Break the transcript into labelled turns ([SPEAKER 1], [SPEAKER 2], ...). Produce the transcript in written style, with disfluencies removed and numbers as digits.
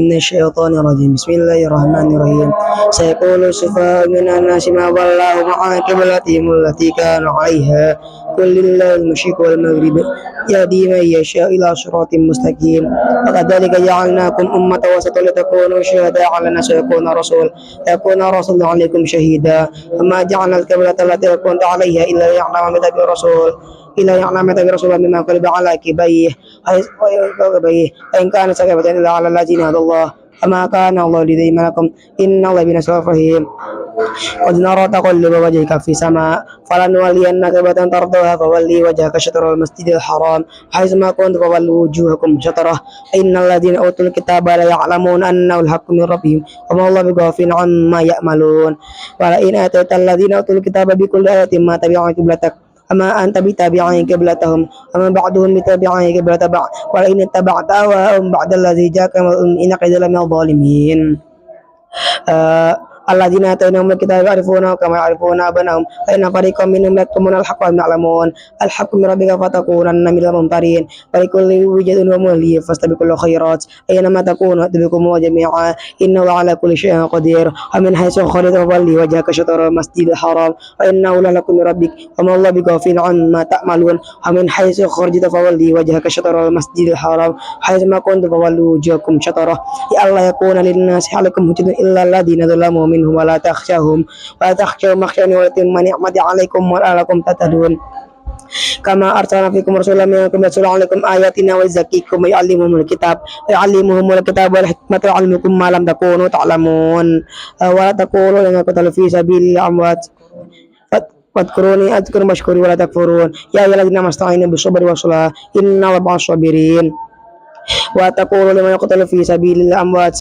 [SPEAKER 1] من الشيطان الرجيم بسم الله الرحمن الرحيم سيقول السفهاء من الناس ما ولاهم عن قبلتهم التي كانوا عليها قل لله المشرق والمغرب يهدي من يشاء إلى صراط مستقيم وكذلك جعلناكم أمة وسطا لتكونوا شهداء على الناس يكون رسول عليكم شهيدا وما جعلنا القبلة التي كنت عليها إلا ليعلم من تبع الرسول إلى يعلم تبع رسول مما قلب على كبيه فإن كان سكبة إلا على الذين هدى الله وما كان الله ليضل لكم إن الله بنا رحيم قد نرى تقلب وجهك في السماء فلنولينك قبلة ترضاها فولي وجهك شطر المسجد الحرام حيث ما كنت فولوا وجوهكم شطره إن الذين أوتوا الكتاب لا يعلمون أنه الحق من ربهم وما الله بغافل عما يعملون ولئن آتيت الذين أوتوا الكتاب بكل آية ما تبعوا قبلتك أما أنت بتابع قبلتهم أما بعضهم بتابع قبلة بعض ولئن اتبعت أهواءهم بعد الذي جاءك إنك إذا لمن الظالمين الذين آتيناهم الكتاب يعرفونه كما يعرفون أبنائهم فإن فريقا منهم يكتمون الحق وهم يعلمون الحق من ربك فتكونن من الممترين ولكل وجد ومولي فاستبقوا الخيرات أينما تكونوا يأت بكم جميعا إنه على كل شيء قدير ومن حيث خرجت فولي وجهك شطر المسجد الحرام وإنه لحق من ربك وما الله بغافل عما تعملون ومن حيث خرجت فولي وجهك شطر المسجد الحرام حيث ما كنتم فولوا وجوهكم شطره لئلا يكون للناس عليكم حجة إلا الذين ظلموا منهم ولا تخشوهم واخشوني ولأتم نعمتي عليكم ولعلكم تهتدون كما أرسلنا فيكم رسولا منكم يتلو عليكم آياتنا ويزكيكم ويعلمهم الكتاب والحكمة ويعلمكم ما لم تكونوا تعلمون ولا تقولوا لمن قتل في سبيل الأموات واذكروني أذكر مشكوري ولا تكفرون يا أيها الذين آمنوا استعينوا بالصبر والصلاة إن الله مع الصابرين وتقولوا لمن يقتل في سبيل الأموات